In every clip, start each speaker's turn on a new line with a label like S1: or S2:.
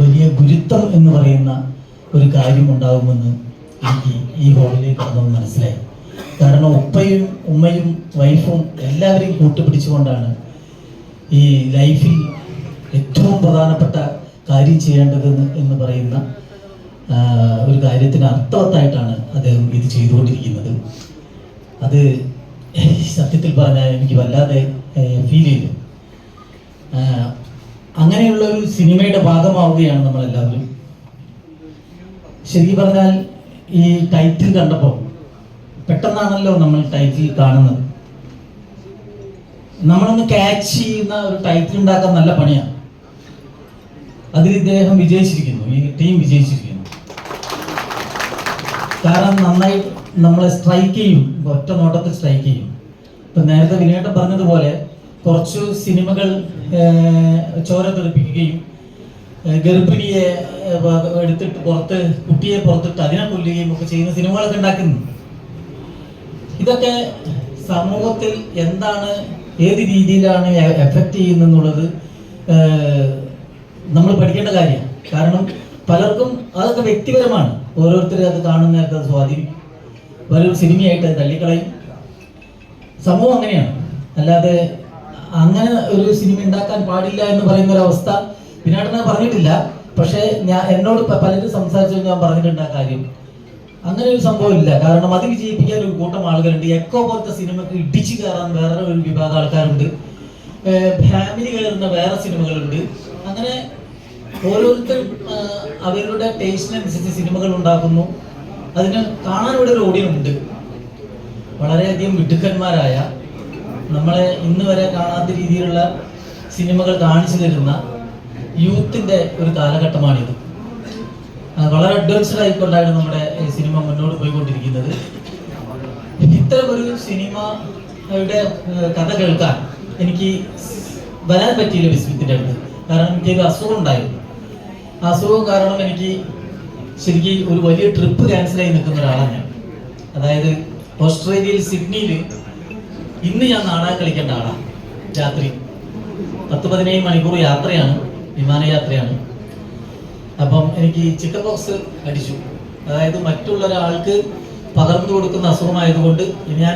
S1: വലിയ ഗുരുത്വം എന്ന് പറയുന്ന ഒരു കാര്യമുണ്ടാകുമെന്ന് എനിക്ക് ഈ ഹോളിലേക്ക് കടന്നു മനസ്സിലായി. കാരണം ഉപ്പയും ഉമ്മയും വൈഫും എല്ലാവരെയും കൂട്ടുപിടിച്ചുകൊണ്ടാണ് ഈ ലൈഫിൽ ഏറ്റവും പ്രധാനപ്പെട്ട കാര്യം ചെയ്യേണ്ടതെന്ന് എന്ന് പറയുന്ന ഒരു കാര്യത്തിന് അർത്ഥവത്തായിട്ടാണ് അദ്ദേഹം ഇത് ചെയ്തുകൊണ്ടിരിക്കുന്നത്. അത് സത്യത്തിൽ പറഞ്ഞാൽ എനിക്ക് വല്ലാതെ ഫീൽ ചെയ്തു. അങ്ങനെയുള്ള ഒരു സിനിമയുടെ ഭാഗമാവുകയാണ് നമ്മളെല്ലാവരും. ശരിക്കും പറഞ്ഞാൽ ഈ ടൈറ്റിൽ കണ്ടപ്പോൾ പെട്ടെന്നാണല്ലോ നമ്മൾ ടൈറ്റിൽ കാണുന്നത്. നമ്മളൊന്ന് ക്യാച്ച് ചെയ്യുന്ന ഒരു ടൈറ്റിൽ ഉണ്ടാക്കാൻ നല്ല പണിയാണ്. അതിൽ ഇദ്ദേഹം വിജയിച്ചിരിക്കുന്നു, ഈ ടീം വിജയിച്ചിരിക്കുന്നു. കാരണം നന്നായി നമ്മളെ സ്ട്രൈക്ക് ചെയ്യും, ഒറ്റ നോട്ടത്തിൽ സ്ട്രൈക്ക് ചെയ്യും. ഇപ്പം നേരത്തെ വിനേട്ടൻ പറഞ്ഞതുപോലെ കുറച്ച് സിനിമകൾ ചോര തെറിപ്പിക്കുകയും ഗർഭിണിയെ എടുത്തിട്ട് കുട്ടിയെ പുറത്തിട്ട് അതിനെ കൊല്ലുകയും ഒക്കെ ചെയ്യുന്ന സിനിമകളൊക്കെ ഉണ്ടാക്കുന്നു. ഇതൊക്കെ സമൂഹത്തിൽ എന്താണ്, ഏത് രീതിയിലാണ് എഫക്റ്റ് ചെയ്യുന്നെന്നുള്ളത് നമ്മൾ പഠിക്കേണ്ട കാര്യമാണ്. കാരണം പലർക്കും അതൊക്കെ വ്യക്തിപരമാണ്. ഓരോരുത്തരും അത് കാണുന്നതൊക്കെ അത് സ്വാധീനിക്കും. പലരും സിനിമയായിട്ട് തള്ളിക്കളയും. സമൂഹം അങ്ങനെയാണ്. അല്ലാതെ അങ്ങനെ ഒരു സിനിമ ഉണ്ടാക്കാൻ പാടില്ല എന്ന് പറയുന്ന ഒരു അവസ്ഥ വിനാട്ടനെ പറഞ്ഞിട്ടില്ല. പക്ഷേ എന്നോട് പലരും സംസാരിച്ചു ഞാൻ പറഞ്ഞിട്ടുണ്ട് ആ കാര്യം. അങ്ങനെ ഒരു സംഭവം ഇല്ല. കാരണം അത് വിജയിപ്പിക്കാൻ ഒരു കൂട്ടം ആളുകളുണ്ട്. എക്കോ പോലത്തെ സിനിമക്ക് ഇടിച്ചു കയറാൻ വേറെ ഒരു വിഭാഗം ആൾക്കാരുണ്ട്. ഫാമിലി കയറുന്ന വേറെ സിനിമകളുണ്ട്. അങ്ങനെ ഓരോരുത്തരും അവരുടെ ടേസ്റ്റിനനുസരിച്ച് സിനിമകൾ ഉണ്ടാക്കുന്നു. അതിന് കാണാൻ ഇവിടെ ഒരു ഓഡിയൻസ് ഉണ്ട്. വളരെയധികം മിടുക്കന്മാരായ, നമ്മളെ ഇന്ന് വരെ കാണാത്ത രീതിയിലുള്ള സിനിമകൾ കാണിച്ചു തരുന്ന യൂത്തിൻ്റെ ഒരു കാലഘട്ടമാണിത്. വളരെ അഡ്വാൻസ്ഡ് ആയിക്കൊണ്ടാണ് നമ്മുടെ സിനിമ മുന്നോട്ട് പോയിക്കൊണ്ടിരിക്കുന്നത്. ഇത്തരം ഒരു സിനിമയുടെ കഥ കേൾക്കാൻ എനിക്ക് വരാൻ പറ്റിയില്ല വിസ്മിത്തിൻ്റെ അടുത്ത്. കാരണം എനിക്കൊരു അസുഖം ഉണ്ടായിരുന്നു. ആ അസുഖം കാരണം എനിക്ക് ശരിക്കും ഒരു വലിയ ട്രിപ്പ് ക്യാൻസലായി നിൽക്കുന്ന ഒരാളാണ് ഞാൻ. അതായത് ഓസ്ട്രേലിയയിൽ സിഡ്നിയിൽ ഇന്ന് ഞാൻ നാടകം കളിക്കേണ്ട ആളാണ്. രാത്രി 10-17 മണിക്കൂർ യാത്രയാണ്, വിമാനയാത്രയാണ്. അപ്പം എനിക്ക് ചിക്കൻ ബോക്സ് അടിച്ചു. അതായത് മറ്റുള്ള ഒരാൾക്ക് പകർന്നു കൊടുക്കുന്ന അസുഖമായതുകൊണ്ട് ഞാൻ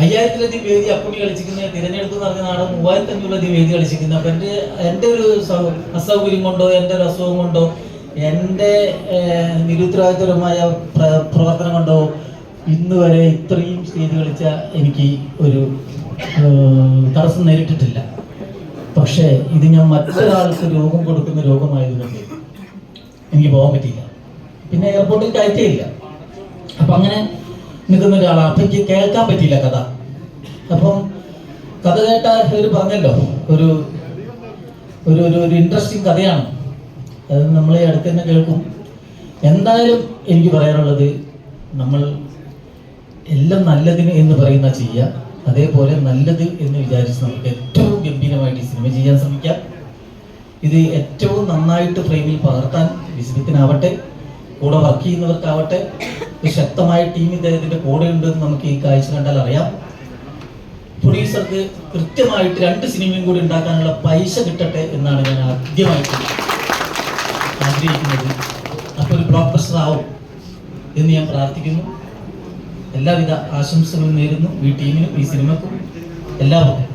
S1: 5000-ലധികം വേദി അപ്പുണി കളിച്ചിരിക്കുന്ന തിരഞ്ഞെടുപ്പ് പറഞ്ഞ നാടകം 3500-ലധികം വേദി കളിച്ചിരിക്കുന്നത്. അപ്പം എൻ്റെ ഒരു അസൗകര്യം കൊണ്ടോ എൻ്റെ ഒരു അസുഖം കൊണ്ടോ എൻ്റെ നിരുത്തരവാദിത്തരമായ പ്രവർത്തനം കൊണ്ടോ ഇന്ന് വരെ ഇത്രയും സ്റ്റേജ് കളിച്ച എനിക്ക് ഒരു തടസ്സം നേരിട്ടിട്ടില്ല. പക്ഷേ ഇത് ഞാൻ മറ്റൊരാൾക്ക് രോഗം കൊടുക്കുന്ന രോഗമായതുകൊണ്ട് എനിക്ക് പോകാൻ പറ്റിയില്ല. പിന്നെ എയർപോർട്ടിൽ കയറ്റിയില്ല. അപ്പം അങ്ങനെ നിൽക്കുന്ന ഒരാളാണ്. അപ്പം എനിക്ക് കേൾക്കാൻ പറ്റിയില്ല കഥ. അപ്പം കഥ കേട്ട ഒരു പറഞ്ഞല്ലോ ഒരു ഒരു ഒരു ഇൻട്രസ്റ്റിംഗ് കഥയാണ്. അത് നമ്മളെ അടുത്ത് തന്നെ കേൾക്കും. എന്തായാലും എനിക്ക് പറയാനുള്ളത്, നമ്മൾ എല്ലാം നല്ലതിന് എന്ന് പറയുന്ന ചെയ്യുക. അതേപോലെ നല്ലത് എന്ന് വിചാരിച്ച് നമുക്ക് ഏറ്റവും ഗംഭീരമായിട്ട് ഈ സിനിമ ചെയ്യാൻ ശ്രമിക്കാം. ഇത് ഏറ്റവും നന്നായിട്ട് ഫ്രെയിമിൽ പകർത്താൻ വിസ്മിത്തിനാവട്ടെ, കൂടെ വർക്ക് ചെയ്യുന്നവർക്കാവട്ടെ, ഒരു ശക്തമായ ടീം ഇദ്ദേഹത്തിൻ്റെ കൂടെ ഉണ്ടെന്ന് നമുക്ക് ഈ കാഴ്ച കണ്ടാൽ അറിയാം. പ്രൊഡ്യൂസർക്ക് കൃത്യമായിട്ട് 2 സിനിമയും കൂടി ഉണ്ടാക്കാനുള്ള പൈസ കിട്ടട്ടെ എന്നാണ് ഞാൻ ആദ്യമായിട്ട് ആഗ്രഹിക്കുന്നത്. അപ്പോൾ ഒരു ബ്ലോക്ക് ബസ്റ്റർ ആവും എന്ന് ഞാൻ പ്രാർത്ഥിക്കുന്നു. എല്ലാവിധ ആശംസകളും നേരുന്നു ഈ ടീമിനും ഈ സിനിമക്കും എല്ലാവർക്കും.